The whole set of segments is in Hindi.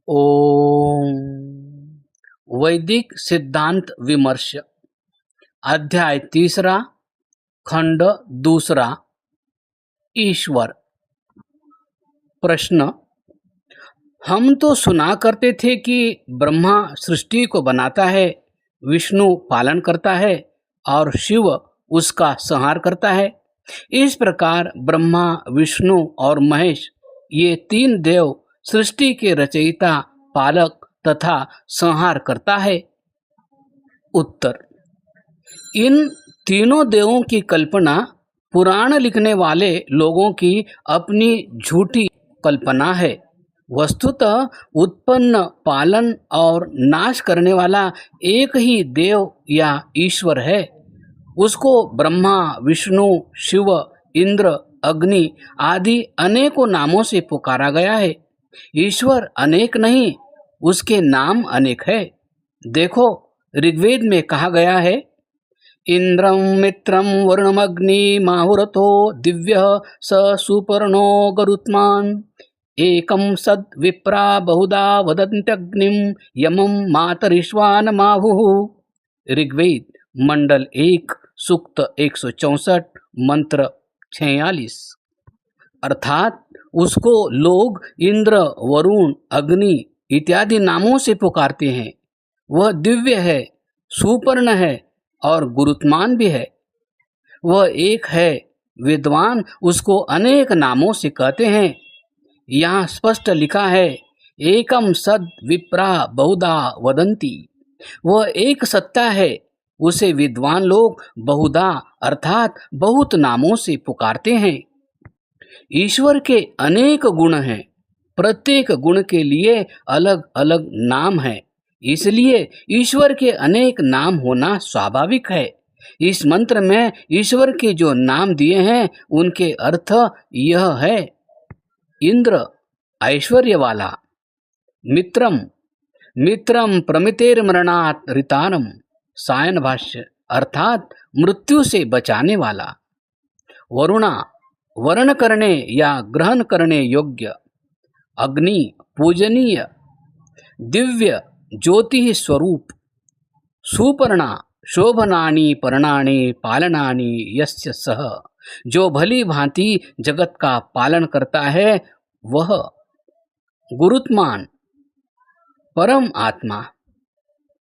ओम वैदिक सिद्धांत विमर्श अध्याय तीसरा खंड दूसरा ईश्वर। प्रश्न, हम तो सुना करते थे कि ब्रह्मा सृष्टि को बनाता है, विष्णु पालन करता है और शिव उसका संहार करता है। इस प्रकार ब्रह्मा, विष्णु और महेश ये तीन देव सृष्टि के रचयिता, पालक तथा संहार करता है। उत्तर, इन तीनों देवों की कल्पना पुराण लिखने वाले लोगों की अपनी झूठी कल्पना है। वस्तुतः उत्पन्न, पालन और नाश करने वाला एक ही देव या ईश्वर है। उसको ब्रह्मा, विष्णु, शिव, इंद्र, अग्नि आदि अनेकों नामों से पुकारा गया है। ईश्वर अनेक नहीं, उसके नाम अनेक है। देखो, ऋग्वेद में कहा गया है, इंद्रम मित्रम वरुणमग्नि माहुरथो दिव्य स सुपर्णो गरुत्मान एकम सद विप्रा बहुधा वदन्त्यग्निम यमम मातरिश्वान माहुः। ऋग्वेद मंडल 1 सूक्त 164 मंत्र 46। अर्थात उसको लोग इंद्र, वरुण, अग्नि इत्यादि नामों से पुकारते हैं। वह दिव्य है, सुपर्ण है और गुरुत्मान भी है। वह एक है, विद्वान उसको अनेक नामों से कहते हैं। यहाँ स्पष्ट लिखा है, एकम सद विप्रा बहुधा वदंती। वह एक सत्ता है, उसे विद्वान लोग बहुधा अर्थात बहुत नामों से पुकारते हैं। ईश्वर के अनेक गुण हैं, प्रत्येक गुण के लिए अलग अलग नाम है, इसलिए ईश्वर के अनेक नाम होना स्वाभाविक है। इस मंत्र में ईश्वर के जो नाम दिए हैं उनके अर्थ यह है, इंद्र ऐश्वर्य वाला, मित्रम मित्रम प्रमितेर्मरणात् ऋतारम, सायन भाष्य अर्थात मृत्यु से बचाने वाला, वरुणा वर्ण करने या ग्रहण करने योग्य, अग्नि पूजनीय, दिव्य ज्योति स्वरूप, सुपर्णा शोभनानि पर्णानि पालनानि यस्य सह, जो भली भांति जगत का पालन करता है वह, गुरुत्मान परम आत्मा,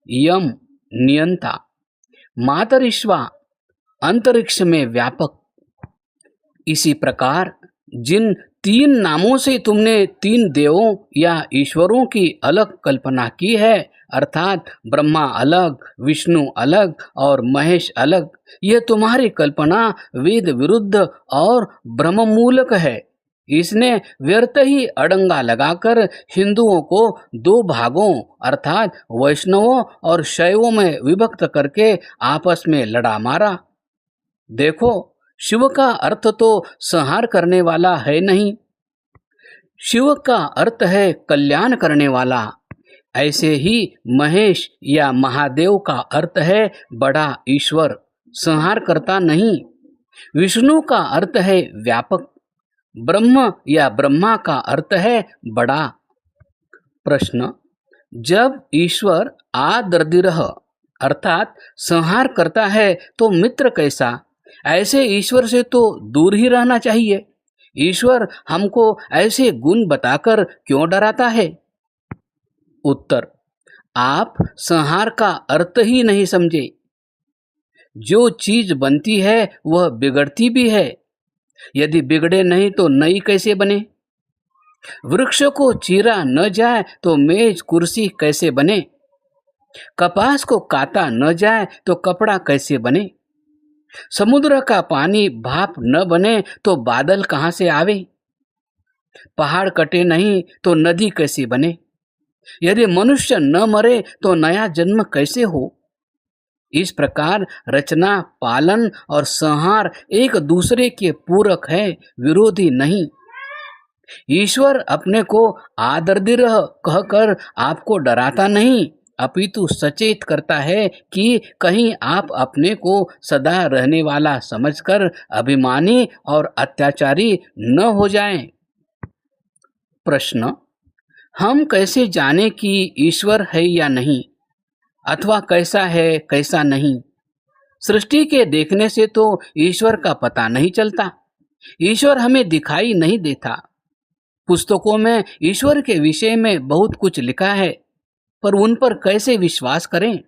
यम नियंता, मातरिश्वा अंतरिक्ष में व्यापक। इसी प्रकार जिन तीन नामों से तुमने तीन देवों या ईश्वरों की अलग कल्पना की है, अर्थात ब्रह्मा अलग, विष्णु अलग और महेश अलग, यह तुम्हारी कल्पना वेद विरुद्ध और भ्रममूलक है। इसने व्यर्थ ही अड़ंगा लगाकर हिंदुओं को दो भागों अर्थात वैष्णवों और शैवों में विभक्त करके आपस में लड़ा मारा। देखो, शिव का अर्थ तो संहार करने वाला है नहीं, शिव का अर्थ है कल्याण करने वाला। ऐसे ही महेश या महादेव का अर्थ है बड़ा ईश्वर, संहार करता नहीं। विष्णु का अर्थ है व्यापक, ब्रह्म या ब्रह्मा का अर्थ है बड़ा। प्रश्न, जब ईश्वर आदर्दिरह अर्थात संहार करता है तो मित्र कैसा? ऐसे ईश्वर से तो दूर ही रहना चाहिए। ईश्वर हमको ऐसे गुण बताकर क्यों डराता है? उत्तर, आप संहार का अर्थ ही नहीं समझे। जो चीज बनती है वह बिगड़ती भी है, यदि बिगड़े नहीं तो नई कैसे बने? वृक्ष को चीरा न जाए तो मेज कुर्सी कैसे बने? कपास को काटा न जाए तो कपड़ा कैसे बने? समुद्र का पानी भाप न बने तो बादल कहाँ से आवे? पहाड़ कटे नहीं तो नदी कैसे बने? यदि मनुष्य न मरे तो नया जन्म कैसे हो? इस प्रकार रचना, पालन और संहार एक दूसरे के पूरक है, विरोधी नहीं। ईश्वर अपने को आदर्दिरह कहकर आपको डराता नहीं, अपितु सचेत करता है कि कहीं आप अपने को सदा रहने वाला समझकर अभिमानी और अत्याचारी न हो जाएं। प्रश्न, हम कैसे जाने कि ईश्वर है या नहीं, अथवा कैसा है कैसा नहीं? सृष्टि के देखने से तो ईश्वर का पता नहीं चलता। ईश्वर हमें दिखाई नहीं देता। पुस्तकों में ईश्वर के विषय में बहुत कुछ लिखा है, पर उन पर कैसे विश्वास करें?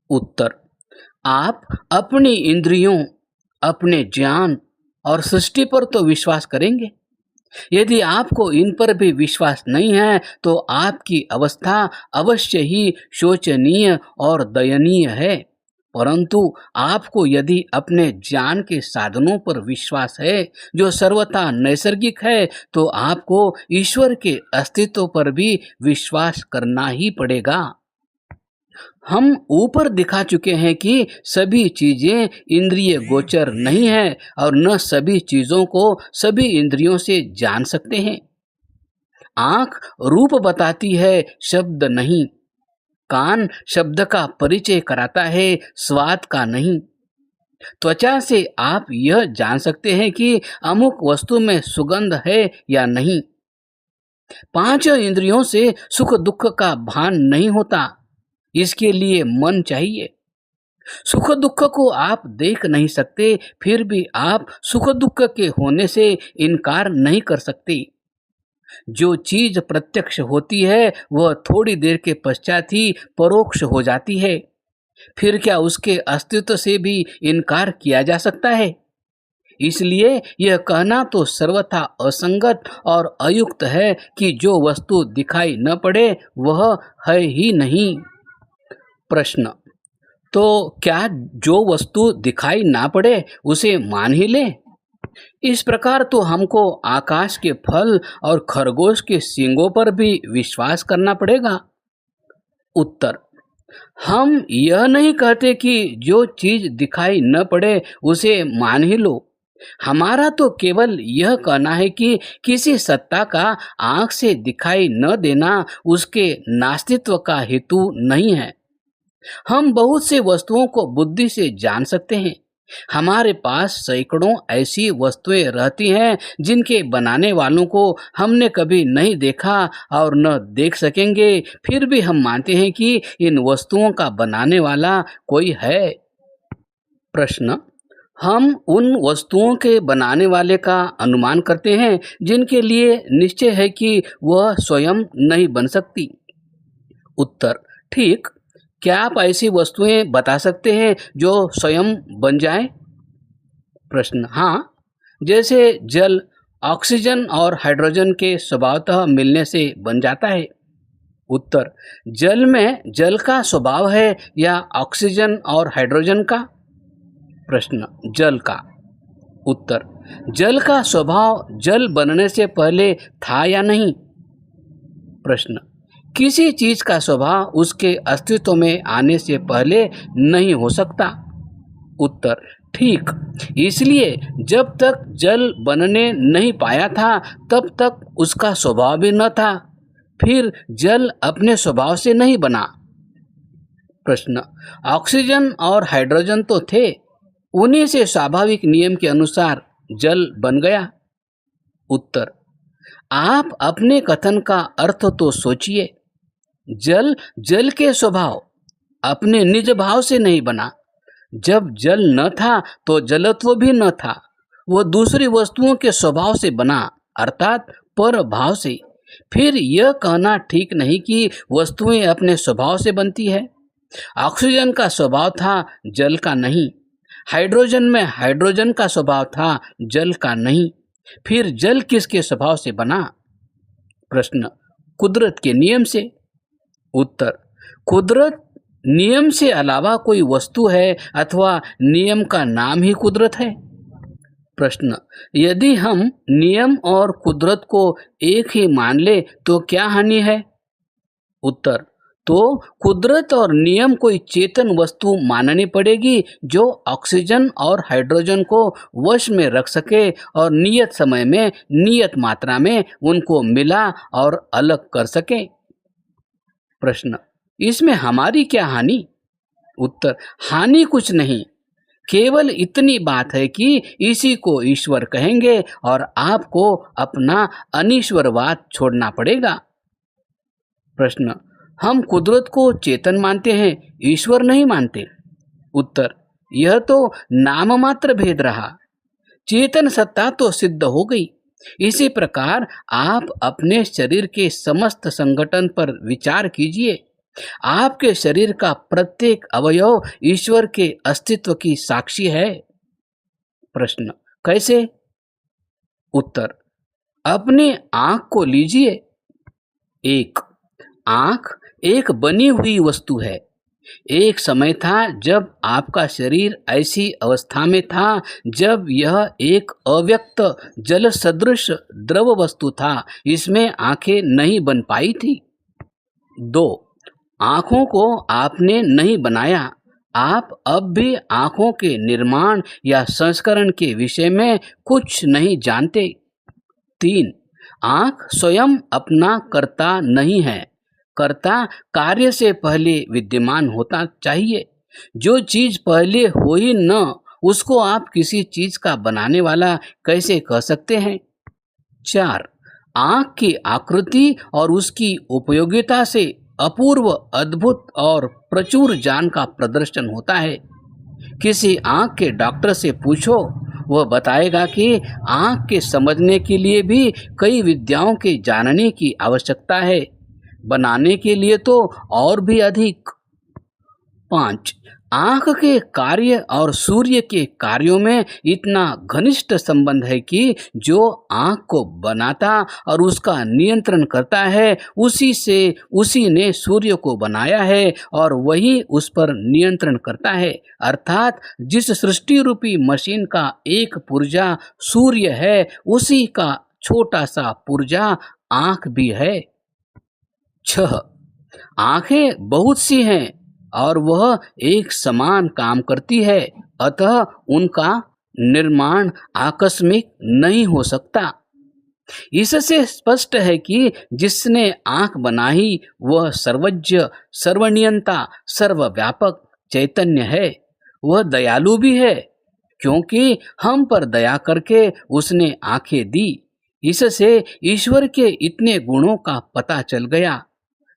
उत्तर: आप अपनी इंद्रियों, अपने ज्ञान और सृष्टि पर तो विश्वास करेंगे। यदि आपको इन पर भी विश्वास नहीं है, तो आपकी अवस्था अवश्य ही शोचनीय और दयनीय है। परंतु आपको यदि अपने ज्ञान के साधनों पर विश्वास है, जो सर्वथा नैसर्गिक है, तो आपको ईश्वर के अस्तित्व पर भी विश्वास करना ही पड़ेगा। हम ऊपर दिखा चुके हैं कि सभी चीजें इंद्रिय गोचर नहीं है और न सभी चीजों को सभी इंद्रियों से जान सकते हैं। आंख रूप बताती है, शब्द नहीं। कान शब्द का परिचय कराता है, स्वाद का नहीं। त्वचा से आप यह जान सकते हैं कि अमुक वस्तु में सुगंध है या नहीं। पांच इंद्रियों से सुख दुख का भान नहीं होता, इसके लिए मन चाहिए। सुख दुख को आप देख नहीं सकते, फिर भी आप सुख दुख के होने से इनकार नहीं कर सकते। जो चीज प्रत्यक्ष होती है वह थोड़ी देर के पश्चात ही परोक्ष हो जाती है। फिर क्या उसके अस्तित्व से भी इनकार किया जा सकता है? इसलिए यह कहना तो सर्वथा असंगत और अयुक्त है कि जो वस्तु दिखाई न पड़े वह है ही नहीं। प्रश्न: तो क्या जो वस्तु दिखाई ना पड़े उसे मान ही ले? इस प्रकार तो हमको आकाश के फल और खरगोश के सींगों पर भी विश्वास करना पड़ेगा। उत्तर: हम यह नहीं कहते कि जो चीज दिखाई न पड़े उसे मान ही लो। हमारा तो केवल यह कहना है कि किसी सत्ता का आंख से दिखाई न देना उसके नास्तित्व का हेतु नहीं है। हम बहुत से वस्तुओं को बुद्धि से जान सकते हैं। हमारे पास सैकड़ों ऐसी वस्तुएं रहती हैं जिनके बनाने वालों को हमने कभी नहीं देखा और न देख सकेंगे, फिर भी हम मानते हैं कि इन वस्तुओं का बनाने वाला कोई है। प्रश्न: हम उन वस्तुओं के बनाने वाले का अनुमान करते हैं जिनके लिए निश्चय है कि वह स्वयं नहीं बन सकती। उत्तर: ठीक। क्या आप ऐसी वस्तुएं बता सकते हैं जो स्वयं बन जाएं? प्रश्न: हाँ, जैसे जल ऑक्सीजन और हाइड्रोजन के स्वभावतः मिलने से बन जाता है। उत्तर: जल में जल का स्वभाव है या ऑक्सीजन और हाइड्रोजन का? प्रश्न: जल का। उत्तर: जल का स्वभाव जल बनने से पहले था या नहीं? प्रश्न: किसी चीज का स्वभाव उसके अस्तित्व में आने से पहले नहीं हो सकता। उत्तर: ठीक। इसलिए जब तक जल बनने नहीं पाया था तब तक उसका स्वभाव भी न था, फिर जल अपने स्वभाव से नहीं बना। प्रश्न: ऑक्सीजन और हाइड्रोजन तो थे, उन्हीं से स्वाभाविक नियम के अनुसार जल बन गया। उत्तर: आप अपने कथन का अर्थ तो सोचिए। जल जल के स्वभाव अपने निज भाव से नहीं बना। जब जल न था तो जलत्व भी न था, वह दूसरी वस्तुओं के स्वभाव से बना, अर्थात पर भाव से। फिर यह कहना ठीक नहीं कि वस्तुएं अपने स्वभाव से बनती है। ऑक्सीजन का स्वभाव था, जल का नहीं। हाइड्रोजन में हाइड्रोजन का स्वभाव था, जल का नहीं। फिर जल किसके स्वभाव से बना? प्रश्न: कुदरत के नियम से। उत्तर: कुदरत नियम से अलावा कोई वस्तु है अथवा नियम का नाम ही कुदरत है? प्रश्न: यदि हम नियम और कुदरत को एक ही मान ले तो क्या हानि है? उत्तर: तो कुदरत और नियम कोई चेतन वस्तु माननी पड़ेगी जो ऑक्सीजन और हाइड्रोजन को वश में रख सके और नियत समय में नियत मात्रा में उनको मिला और अलग कर सके। प्रश्न: इसमें हमारी क्या हानि? उत्तर: हानि कुछ नहीं, केवल इतनी बात है कि इसी को ईश्वर कहेंगे और आपको अपना अनीश्वरवाद छोड़ना पड़ेगा। प्रश्न, हम कुदरत को चेतन मानते हैं, ईश्वर नहीं मानते। उत्तर, यह तो नाम मात्र भेद रहा, चेतन सत्ता तो सिद्ध हो गई। इसी प्रकार आप अपने शरीर के समस्त संगठन पर विचार कीजिए। आपके शरीर का प्रत्येक अवयव ईश्वर के अस्तित्व की साक्षी है। प्रश्न, कैसे? उत्तर, अपने आंख को लीजिए। एक, आंख एक बनी हुई वस्तु है। एक समय था जब आपका शरीर ऐसी अवस्था में था जब यह एक अव्यक्त जल सदृश द्रव वस्तु था, इसमें आंखें नहीं बन पाई थी। दो, आंखों को आपने नहीं बनाया, आप अब भी आंखों के निर्माण या संस्करण के विषय में कुछ नहीं जानते। तीन, आंख स्वयं अपना कर्ता नहीं है, कर्ता कार्य से पहले विद्यमान होता चाहिए। जो चीज पहले हो ही न, उसको आप किसी चीज का बनाने वाला कैसे कह सकते हैं? चार, आंख की आकृति और उसकी उपयोगिता से अपूर्व, अद्भुत और प्रचुर ज्ञान का प्रदर्शन होता है। किसी आंख के डॉक्टर से पूछो, वह बताएगा कि आंख के समझने के लिए भी कई विद्याओं के जानने की आवश्यकता है, बनाने के लिए तो और भी अधिक। पांच, आंख के कार्य और सूर्य के कार्यों में इतना घनिष्ठ संबंध है कि जो आंख को बनाता और उसका नियंत्रण करता है, उसी ने सूर्य को बनाया है और वही उस पर नियंत्रण करता है। अर्थात जिस सृष्टि रूपी मशीन का एक पुर्जा सूर्य है, उसी का छोटा सा पुर्जा आंख भी है। 6, आंखें बहुत सी हैं और वह एक समान काम करती है, अतः उनका निर्माण आकस्मिक नहीं हो सकता। इससे स्पष्ट है कि जिसने आंख बनाई वह सर्वज्ञ, सर्वनियंता, सर्वव्यापक चैतन्य है। वह दयालु भी है, क्योंकि हम पर दया करके उसने आंखें दी। इससे ईश्वर के इतने गुणों का पता चल गया: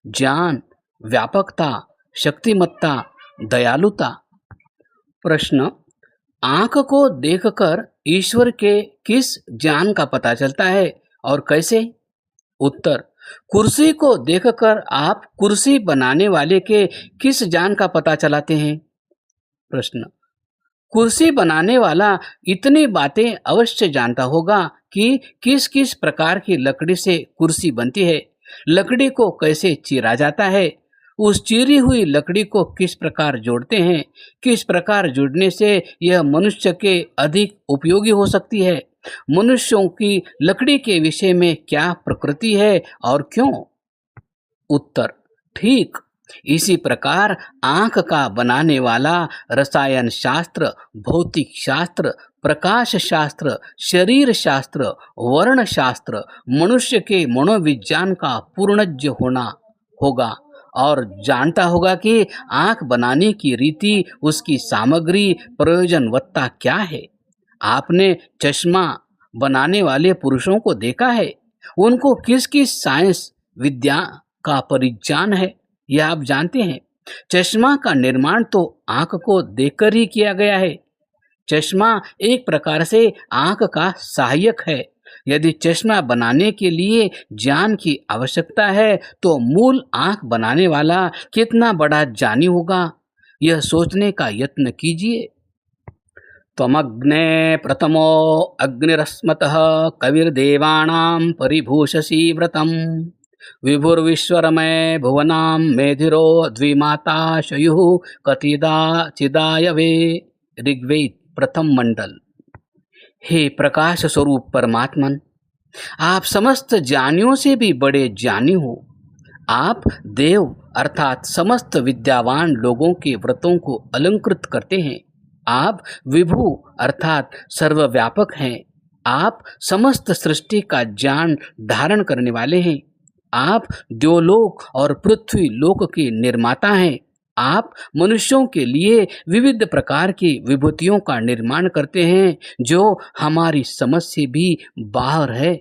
ज्ञान, व्यापकता, शक्तिमत्ता, दयालुता। प्रश्न, आंख को देखकर ईश्वर के किस ज्ञान का पता चलता है और कैसे? उत्तर, कुर्सी को देखकर आप कुर्सी बनाने वाले के किस ज्ञान का पता चलाते हैं? प्रश्न, कुर्सी बनाने वाला इतनी बातें अवश्य जानता होगा कि किस किस प्रकार की लकड़ी से कुर्सी बनती है, लकड़ी को कैसे चीरा जाता है, उस चीरी हुई लकड़ी को किस प्रकार जोड़ते हैं, किस प्रकार जुड़ने से यह मनुष्य के अधिक उपयोगी हो सकती है, मनुष्यों की लकड़ी के विषय में क्या प्रकृति है और क्यों? उत्तर, ठीक इसी प्रकार आंख का बनाने वाला रसायन शास्त्र, भौतिक शास्त्र, प्रकाश शास्त्र, शरीर शास्त्र, वर्ण शास्त्र, मनुष्य के मनोविज्ञान का पूर्णज्ञ होना होगा और जानता होगा कि आंख बनाने की रीति, उसकी सामग्री, प्रयोजनवत्ता क्या है। आपने चश्मा बनाने वाले पुरुषों को देखा है, उनको किस किस साइंस विद्या का परिज्ञान है, यह आप जानते हैं। चश्मा का निर्माण तो आंख को देखकर ही किया गया है। चश्मा एक प्रकार से आंख का सहायक है। यदि चश्मा बनाने के लिए ज्ञान की आवश्यकता है तो मूल आंख बनाने वाला कितना बड़ा ज्ञानी होगा, यह सोचने का यत्न कीजिए। त्वमग्ने प्रथमो अग्निरस्मतः कविर्देवानां परिभूषसि व्रतम् विभुर्विश्वरमय भुवनां मेधिरो द्विमाता शयुः कतिदा चिदायवे। ऋग्वेद प्रथम मंडल। हे प्रकाश स्वरूप परमात्मन, आप समस्त ज्ञानियों से भी बड़े ज्ञानी हो। आप देव अर्थात समस्त विद्यावान लोगों के व्रतों को अलंकृत करते हैं। आप विभु अर्थात सर्वव्यापक हैं। आप समस्त सृष्टि का ज्ञान धारण करने वाले हैं। आप द्योलोक और पृथ्वी लोक के निर्माता हैं। आप मनुष्यों के लिए विविध प्रकार की विभूतियों का निर्माण करते हैं जो हमारी समझ से भी बाहर है।